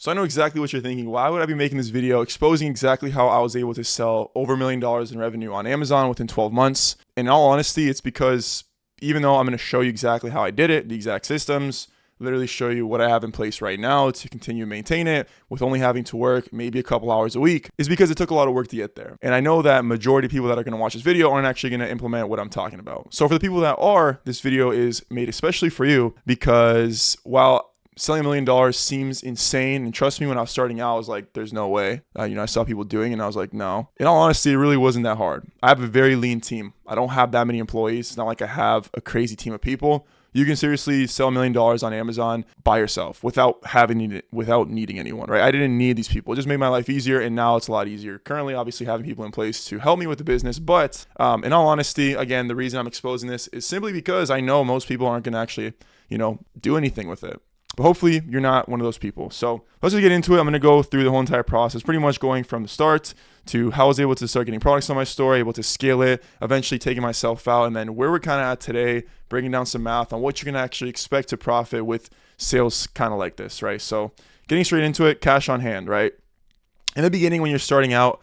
So I know exactly what you're thinking. Why would I be making this video exposing exactly how I was able to sell over $1 million in revenue on Amazon within 12 months? In all honesty, it's because even though I'm going to show you exactly how I did it, the exact systems, literally show you what I have in place right now to continue to maintain it with only having to work maybe a couple hours a week, is because it took a lot of work to get there. And I know that majority of people that are going to watch this video aren't actually going to implement what I'm talking about. So for the people that are, this video is made especially for you, because while selling $1 million seems insane, and trust me, when I was starting out, I was like, there's no way. I saw people doing it and I was like, no. In all honesty, it really wasn't that hard. I have a very lean team. I don't have that many employees. It's not like I have a crazy team of people. You can seriously sell $1 million on Amazon by yourself without needing anyone, right? I didn't need these people. It just made my life easier, and now it's a lot easier. Currently, obviously, having people in place to help me with the business, but in all honesty, again, the reason I'm exposing this is simply because I know most people aren't going to actually, do anything with it. But hopefully you're not one of those people. So let's just get into it. I'm going to go through the whole entire process, pretty much going from the start to how I was able to start getting products on my store, able to scale it, eventually taking myself out, and then where we're kind of at today, breaking down some math on what you're going to actually expect to profit with sales kind of like this, right? So getting straight into it, cash on hand, right? In the beginning, when you're starting out,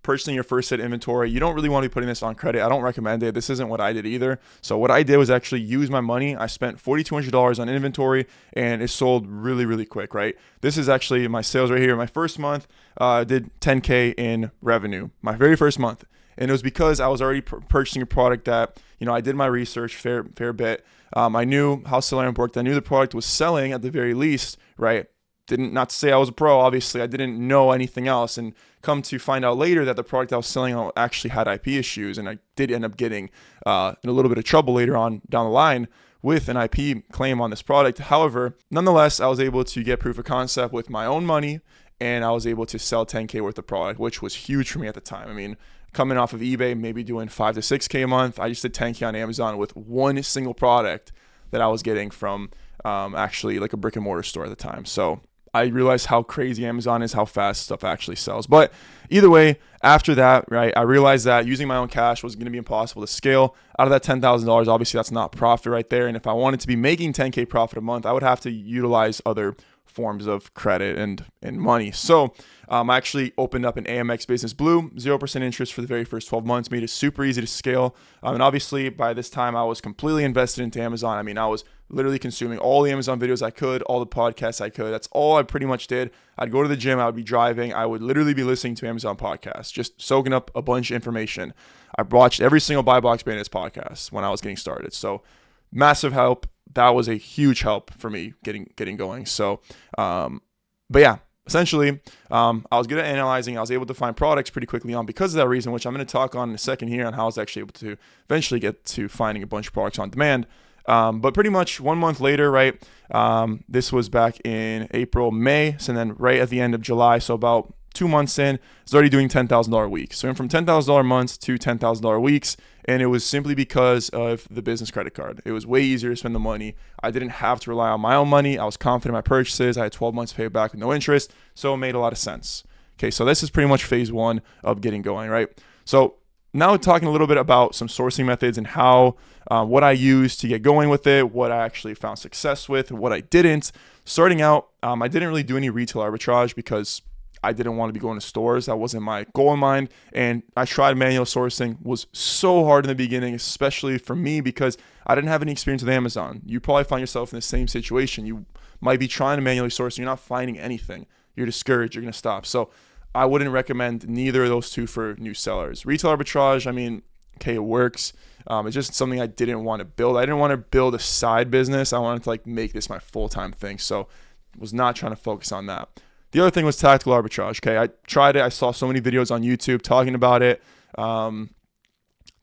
purchasing your first set inventory, you don't really want to be putting this on credit. I don't recommend it. This isn't what I did either. So what I did was actually use my money. I spent $4,200 on inventory, and it sold really, really quick, right? This is actually my sales right here. My first month, I did $10K in revenue, my very first month. And it was because I was already purchasing a product that, I did my research fair bit. I knew how Selleramp worked. I knew the product was selling at the very least, right? Not to say I was a pro, obviously. I didn't know anything else, and come to find out later that the product I was selling actually had IP issues, and I did end up getting in a little bit of trouble later on down the line with an IP claim on this product. However, nonetheless, I was able to get proof of concept with my own money, and I was able to sell 10K worth of product, which was huge for me at the time. I mean, coming off of eBay, maybe doing 5 to 6K a month, I just did 10K on Amazon with one single product that I was getting from actually like a brick and mortar store at the time. So I realized how crazy Amazon is, how fast stuff actually sells. But either way, after that, right, I realized that using my own cash was going to be impossible to scale. Out of that $10,000, obviously that's not profit right there. And if I wanted to be making 10K profit a month, I would have to utilize other forms of credit and money. So I actually opened up an Amex Business Blue, 0% interest for the very first 12 months, made it super easy to scale. And obviously by this time I was completely invested into Amazon. I mean, I was literally consuming all the Amazon videos I could, all the podcasts I could. That's all I pretty much did. I'd go to the gym, I would be driving, I would literally be listening to Amazon podcasts, just soaking up a bunch of information. I watched every single Buy Box Bandits podcast when I was getting started. So massive help. That was a huge help for me getting going. So, but yeah, essentially, I was good at analyzing. I was able to find products pretty quickly on because of that reason, which I'm going to talk on in a second here on how I was actually able to eventually get to finding a bunch of products on demand. But pretty much 1 month later, right, this was back in April, May, so then right at the end of July, so about 2 months in, I was already doing $10,000 weeks. So I went from $10,000 months to $10,000 weeks, and it was simply because of the business credit card. It was way easier to spend the money. I didn't have to rely on my own money. I was confident in my purchases. I had 12 months to pay it back with no interest, so it made a lot of sense. Okay, so this is pretty much phase one of getting going, right? So now talking a little bit about some sourcing methods and how what I used to get going with it, what I actually found success with, what I didn't. Starting out, I didn't really do any retail arbitrage because I didn't want to be going to stores. That wasn't my goal in mind. And I tried manual sourcing. Was so hard in the beginning, especially for me because I didn't have any experience with Amazon. You probably find yourself in the same situation. You might be trying to manually source and you're not finding anything. You're discouraged. You're going to stop. So I wouldn't recommend neither of those two for new sellers. Retail arbitrage, I mean, okay, it works. It's just something I didn't want to build. I didn't want to build a side business. I wanted to make this my full-time thing. So was not trying to focus on that. The other thing was tactical arbitrage. Okay, I tried it. I saw so many videos on YouTube talking about it.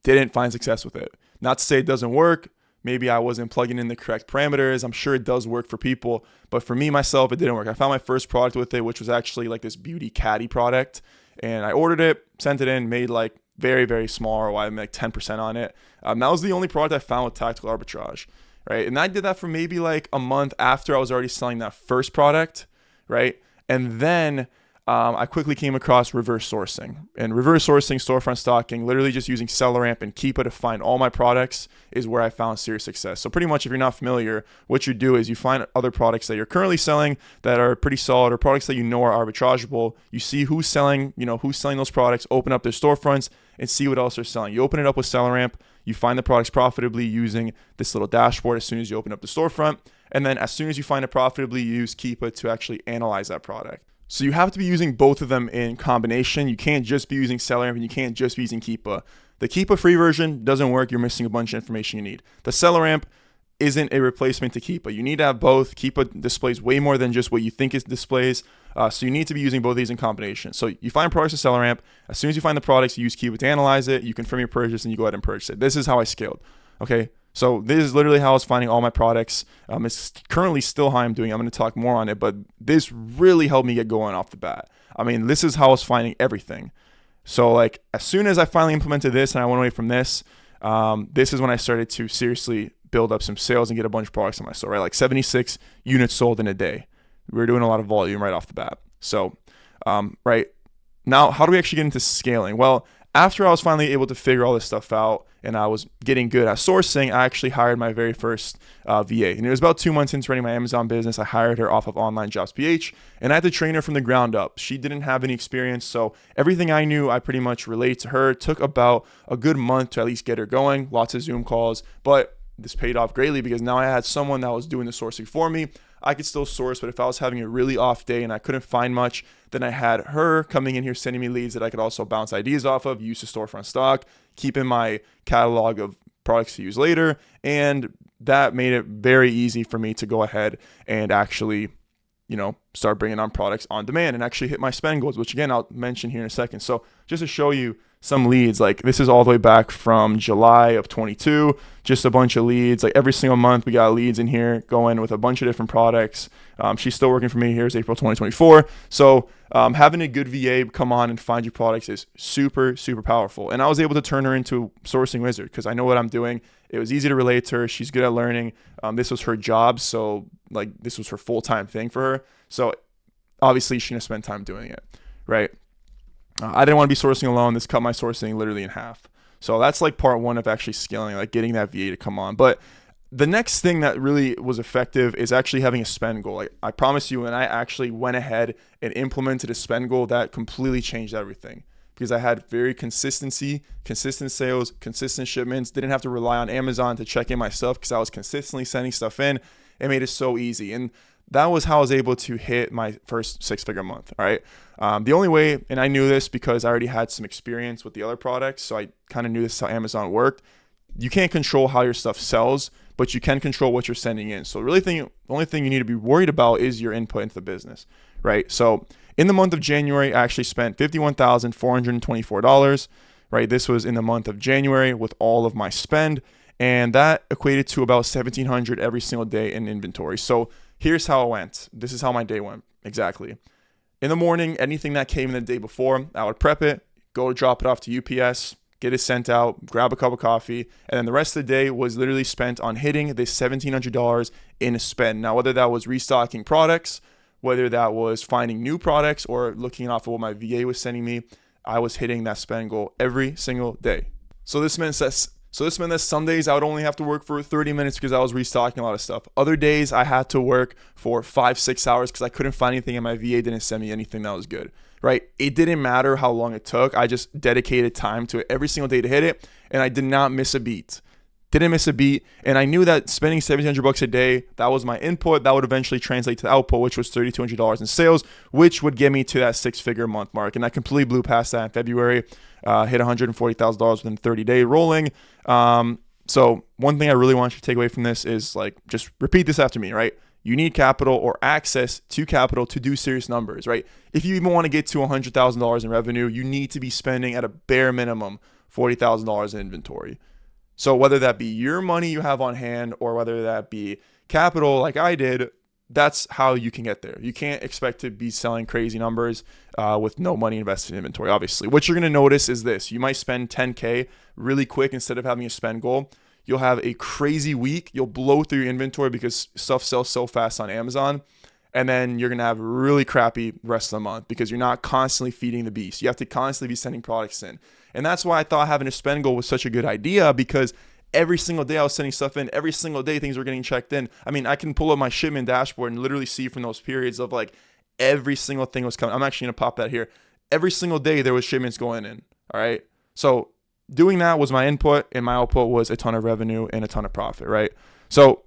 Didn't find success with it. Not to say it doesn't work. Maybe I wasn't plugging in the correct parameters. I'm sure it does work for people, but for me, myself, it didn't work. I found my first product with it, which was actually like this beauty caddy product, and I ordered it, sent it in, made like very, very small ROI, made like 10% on it. That was the only product I found with tactical arbitrage, right? And I did that for maybe like a month after I was already selling that first product, right? And then I quickly came across reverse sourcing. And reverse sourcing, storefront stocking, literally just using Selleramp and Keepa to find all my products is where I found serious success. So pretty much if you're not familiar, what you do is you find other products that you're currently selling that are pretty solid, or products that you know are arbitrageable. You see who's selling those products, open up their storefronts and see what else they're selling. You open it up with Selleramp, you find the products profitably using this little dashboard as soon as you open up the storefront. And then as soon as you find it profitably, you use Keepa to actually analyze that product. So you have to be using both of them in combination. You can't just be using Selleramp and you can't just be using Keepa. The Keepa free version doesn't work. You're missing a bunch of information you need. The Selleramp isn't a replacement to Keepa. You need to have both. Keepa displays way more than just what you think it displays. So you need to be using both of these in combination. So you find products with Selleramp. As soon as you find the products, you use Keepa to analyze it. You confirm your purchase and you go ahead and purchase it. This is how I scaled. Okay. So this is literally how I was finding all my products. It's currently still how I'm doing. I'm going to talk more on it, but this really helped me get going off the bat. I mean, this is how I was finding everything. So like as soon as I finally implemented this and I went away from this, this is when I started to seriously build up some sales and get a bunch of products on my store, right? Like 76 units sold in a day. We were doing a lot of volume right off the bat. So, right now, how do we actually get into scaling? Well, after I was finally able to figure all this stuff out and I was getting good at sourcing, I actually hired my very first VA. And it was about 2 months into running my Amazon business. I hired her off of Online Jobs PH, and I had to train her from the ground up. She didn't have any experience, so everything I knew, I pretty much relayed to her. It took about a good month to at least get her going, lots of Zoom calls, but this paid off greatly because now I had someone that was doing the sourcing for me. I could still source, but if I was having a really off day and I couldn't find much, then I had her coming in here sending me leads that I could also bounce ideas off of, use to storefront stock, keep in my catalog of products to use later. And that made it very easy for me to go ahead and actually, start bringing on products on demand and actually hit my spend goals, which again, I'll mention here in a second. So just to show you some leads, like this is all the way back from July of 22, just a bunch of leads. Like every single month we got leads in here going with a bunch of different products. She's still working for me. Here's April 2024. So having a good VA come on and find you products is super, super powerful. And I was able to turn her into a sourcing wizard because I know what I'm doing. It was easy to relate to her. She's good at learning. This was her job. So like this was her full-time thing for her. So obviously she's going to spend time doing it, right? I didn't want to be sourcing alone. This cut my sourcing literally in half. So that's like part one of actually scaling, like getting that VA to come on. But the next thing that really was effective is actually having a spend goal. Like I promise you, when I actually went ahead and implemented a spend goal, that completely changed everything because I had very consistent sales, consistent shipments, didn't have to rely on Amazon to check in my stuff because I was consistently sending stuff in. It made it so easy. And that was how I was able to hit my first 6-figure month, all right? The only way, and I knew this because I already had some experience with the other products, so I kind of knew this is how Amazon worked. You can't control how your stuff sells, but you can control what you're sending in. So the only thing you need to be worried about is your input into the business, right? So in the month of January, I actually spent $51,424, right? This was in the month of January with all of my spend, and that equated to about $1,700 every single day in inventory. So here's how it went. This is how my day went exactly. In the morning, anything that came in the day before, I would prep it, go drop it off to UPS, get it sent out, grab a cup of coffee, and then the rest of the day was literally spent on hitting this $1,700 in spend. Now, whether that was restocking products, whether that was finding new products or looking off of what my VA was sending me, I was hitting that spend goal every single day. So this meant that some days I would only have to work for 30 minutes because I was restocking a lot of stuff. Other days I had to work for 5-6 hours because I couldn't find anything and my VA didn't send me anything that was good, right? It didn't matter how long it took. I just dedicated time to it every single day to hit it, and I did not miss a beat. Didn't miss a beat, and I knew that spending $1,700 a day, that was my input. That would eventually translate to the output, which was $3,200 in sales, which would get me to that 6-figure month mark. And I completely blew past that in February. Hit $140,000 within 30-day rolling. So one thing I really want you to take away from this is like, just repeat this after me, right? You need capital or access to capital to do serious numbers, right? If you even want to get to $100,000 in revenue, you need to be spending at a bare minimum $40,000 in inventory. So whether that be your money you have on hand or whether that be capital like I did, that's how you can get there. You can't expect to be selling crazy numbers with no money invested in inventory, obviously. What you're going to notice is this. You might spend $10K really quick instead of having a spend goal. You'll have a crazy week. You'll blow through your inventory because stuff sells so fast on Amazon. And then you're going to have a really crappy rest of the month because you're not constantly feeding the beast. You have to constantly be sending products in. And that's why I thought having a spend goal was such a good idea, because every single day I was sending stuff in. Every single day things were getting checked in. I mean, I can pull up my shipment dashboard and literally see from those periods of like every single thing was coming. I'm actually going to pop that here. Every single day there was shipments going in. All right. So doing that was my input, and my output was a ton of revenue and a ton of profit. Right. So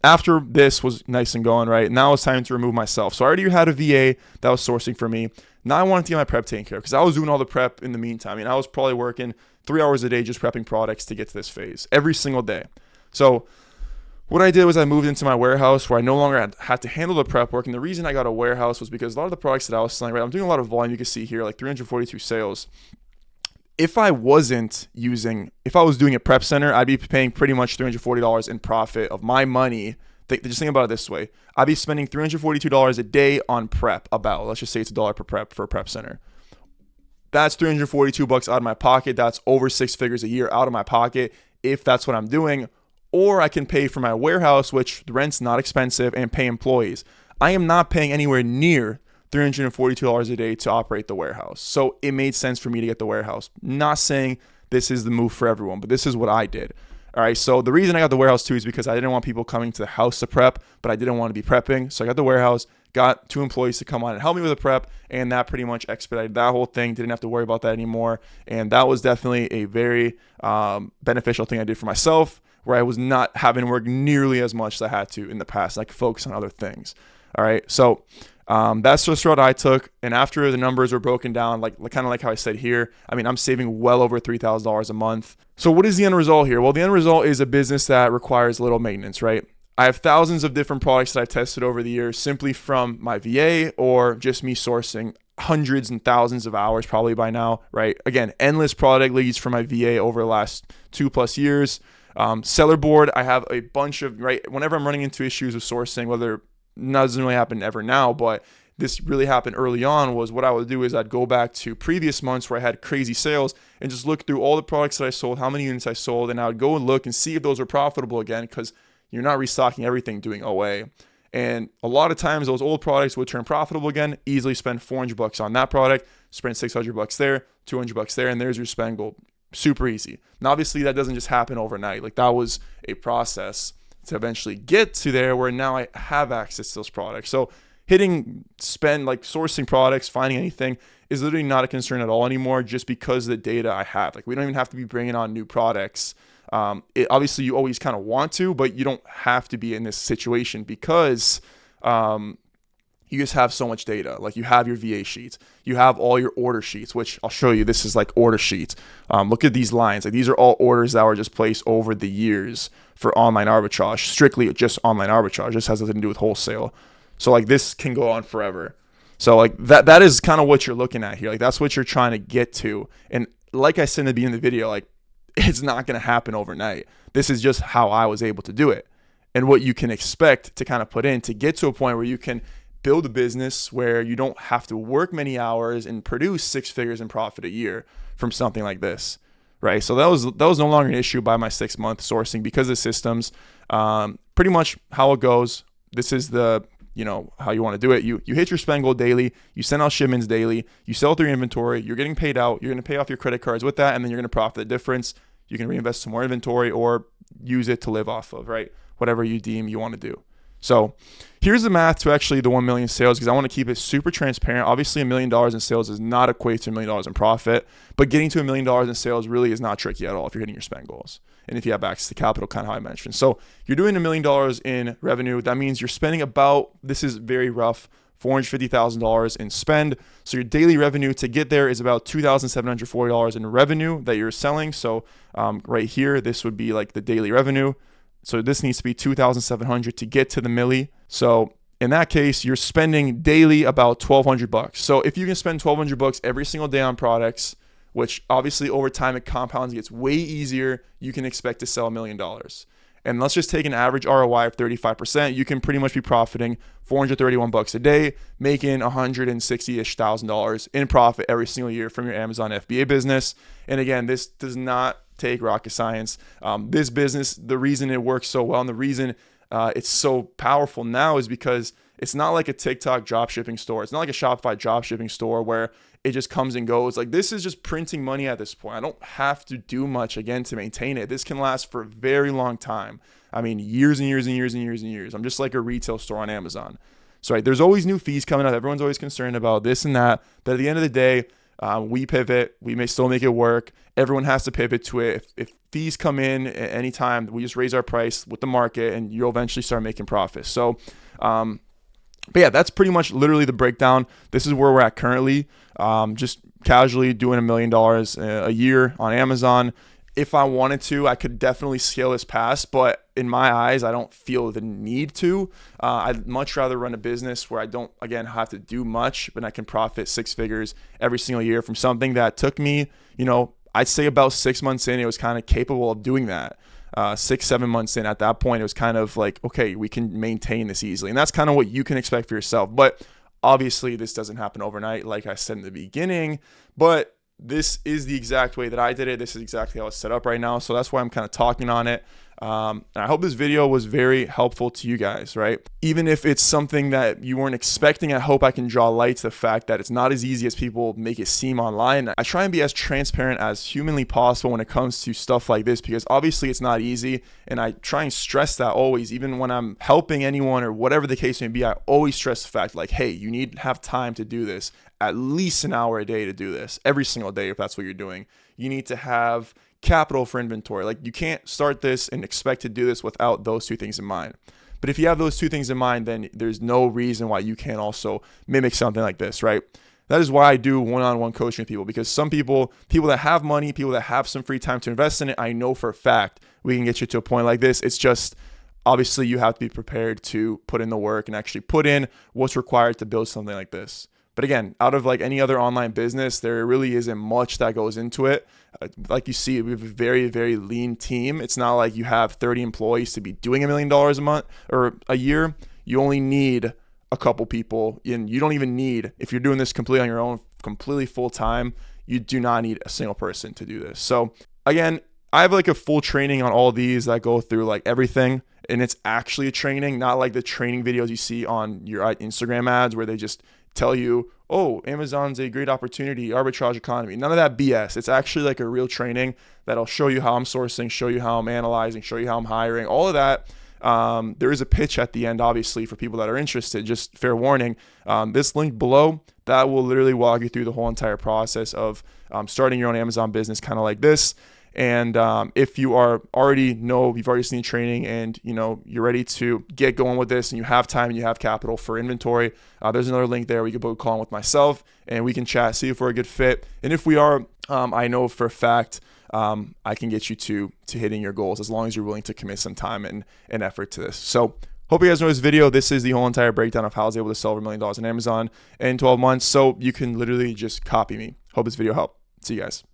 after this was nice and going, right, now it's time to remove myself. So I already had a VA that was sourcing for me. Now I wanted to get my prep taken care of because I was doing all the prep in the meantime. I mean, I was probably working 3 hours a day just prepping products to get to this phase every single day. So what I did was I moved into my warehouse where I no longer had to handle the prep work. And the reason I got a warehouse was because a lot of the products that I was selling, right, I'm doing a lot of volume. You can see here, like 342 sales. If I was doing a prep center, I'd be paying pretty much $340 in profit of my money. Just think about it this way. I'd be spending $342 a day on prep, let's just say it's $1 per prep for a prep center. That's $342 out of my pocket. That's over 6 figures a year out of my pocket if that's what I'm doing. Or I can pay for my warehouse, which the rent's not expensive, and pay employees. I am not paying anywhere near $342 a day to operate the warehouse. So it made sense for me to get the warehouse. Not saying this is the move for everyone, but this is what I did. All right. So the reason I got the warehouse too is because I didn't want people coming to the house to prep, but I didn't want to be prepping. So I got the warehouse, got 2 employees to come on and help me with the prep. And that pretty much expedited that whole thing. Didn't have to worry about that anymore. And that was definitely a very beneficial thing I did for myself, where I was not having to work nearly as much as I had to in the past. I could focus on other things. All right. So that's just what I took. And after the numbers were broken down, kind of like how I said here, I mean, I'm saving well over $3,000 a month. So what is the end result here? Well, the end result is a business that requires little maintenance, right? I have thousands of different products that I've tested over the years simply from my VA or just me sourcing hundreds and thousands of hours probably by now, right? Again, endless product leads from my VA over the last 2+ years. Seller board, I have a bunch of, right? Whenever I'm running into issues with sourcing, whether doesn't really happen ever now, but this really happened early on, was what I would do is I'd go back to previous months where I had crazy sales and just look through all the products that I sold, how many units I sold, and I would go and look and see if those were profitable again, because you're not restocking everything doing OA. And a lot of times those old products would turn profitable again, easily spend $400 on that product, spend $600 there, $200 there, and there's your spend goal. Super easy. Now, obviously that doesn't just happen overnight. Like, that was a process to eventually get to there where now I have access to those products. So hitting spend, like sourcing products, finding anything is literally not a concern at all anymore, just because of the data I have. Like, we don't even have to be bringing on new products. Obviously you always kind of want to, but you don't have to be in this situation because you just have so much data. Like, you have your VA sheets, you have all your order sheets, which I'll show you. This is like order sheets. Look at these lines. Like, these are all orders that were just placed over the years for online arbitrage, strictly just online arbitrage. This has nothing to do with wholesale. So like, this can go on forever. So like that is kind of what you're looking at here. Like, that's what you're trying to get to. And like I said in the beginning of the video, like, it's not going to happen overnight. This is just how I was able to do it, and what you can expect to kind of put in to get to a point where you can build a business where you don't have to work many hours and produce 6 figures in profit a year from something like this, right? So that was no longer an issue by my 6-month sourcing because of systems. Pretty much how it goes. This is the, how you want to do it. You hit your spend goal daily. You send out shipments daily. You sell through your inventory. You're getting paid out. You're going to pay off your credit cards with that, and then you're going to profit the difference. You can reinvest some more inventory or use it to live off of, right? Whatever you deem you want to do. So here's the math to actually the 1 million sales, because I want to keep it super transparent. Obviously, $1 million in sales does not equate to $1 million in profit, but getting to $1 million in sales really is not tricky at all if you're hitting your spend goals and if you have access to capital, kind of how I mentioned. So you're doing $1 million in revenue. That means you're spending about, this is very rough, $450,000 in spend. So your daily revenue to get there is about $2,740 in revenue that you're selling. So right here, this would be like the daily revenue. So this needs to be $2,700 to get to the milli. So in that case, you're spending daily about $1,200. So if you can spend $1,200 every single day on products, which obviously over time it compounds, it gets way easier, you can expect to sell $1 million. And let's just take an average ROI of 35%. You can pretty much be profiting $431 a day, making $160,000 in profit every single year from your Amazon FBA business. And again, this does not take rocket science. This business, the reason it works so well and the reason it's so powerful now is because It's not like a TikTok drop shipping store. It's not like a Shopify drop shipping store where it just comes and goes. Like, this is just printing money at this point. I don't have to do much again to maintain it. This can last for a very long time. I mean, years and years and years and years and years. I'm just like a retail store on Amazon. So, right, there's always new fees coming up. Everyone's always concerned about this and that. But at the end of the day, we pivot. We may still make it work. Everyone has to pivot to it. If fees come in at any time, we just raise our price with the market, and you'll eventually start making profits. So, but yeah, that's pretty much literally the breakdown. This is where we're at currently. Just casually doing $1 million a year on Amazon. If I wanted to, I could definitely scale this past, but in my eyes, I don't feel the need to. I'd much rather run a business where I don't, again, have to do much, but I can profit 6 figures every single year from something that took me, I'd say about 6 months in, it was kind of capable of doing that. 6-7 months in, at that point, it was kind of like, okay, we can maintain this easily. And that's kind of what you can expect for yourself. But obviously, this doesn't happen overnight, like I said in the beginning, but this is the exact way that I did it. This is exactly how it's set up right now. So that's why I'm kind of talking on it. And I hope this video was very helpful to you guys, right? Even if it's something that you weren't expecting, I hope I can draw light to the fact that it's not as easy as people make it seem online. I try and be as transparent as humanly possible when it comes to stuff like this, because obviously it's not easy. And I try and stress that always, even when I'm helping anyone or whatever the case may be, I always stress the fact like, hey, you need to have time to do this, at least an hour a day to do this every single day. If that's what you're doing, you need to have capital for inventory. Like, you can't start this and expect to do this without those 2 things in mind. But if you have those 2 things in mind, then there's no reason why you can't also mimic something like this, right? That is why I do one-on-one coaching with people, because some people that have money, people that have some free time to invest in it, I know for a fact we can get you to a point like this. It's just, obviously, you have to be prepared to put in the work and actually put in what's required to build something like this. But again, out of like any other online business, there really isn't much that goes into it. Like you see, we have a very, very lean team. It's not like you have 30 employees to be doing $1 million a month or a year. You only need a couple people, and you don't even need, if you're doing this completely on your own, completely full time, you do not need a single person to do this. So again, I have like a full training on all these that go through like everything. And it's actually a training, not like the training videos you see on your Instagram ads where they just tell you, oh, Amazon's a great opportunity, arbitrage economy. None of that BS. It's actually like a real training that'll show you how I'm sourcing, show you how I'm analyzing, show you how I'm hiring, all of that. There is a pitch at the end, obviously, for people that are interested. Just fair warning, this link below, that will literally walk you through the whole entire process of starting your own Amazon business, kind of like this. And if you you've already seen training and you're ready to get going with this and you have time and you have capital for inventory, there's another link there. We can book a call with myself and we can chat, see if we're a good fit. And if we are, I know for a fact I can get you to hitting your goals as long as you're willing to commit some time and effort to this. So hope you guys know this video. This is the whole entire breakdown of how I was able to sell over $1 million on Amazon in 12 months. So you can literally just copy me. Hope this video helped. See you guys.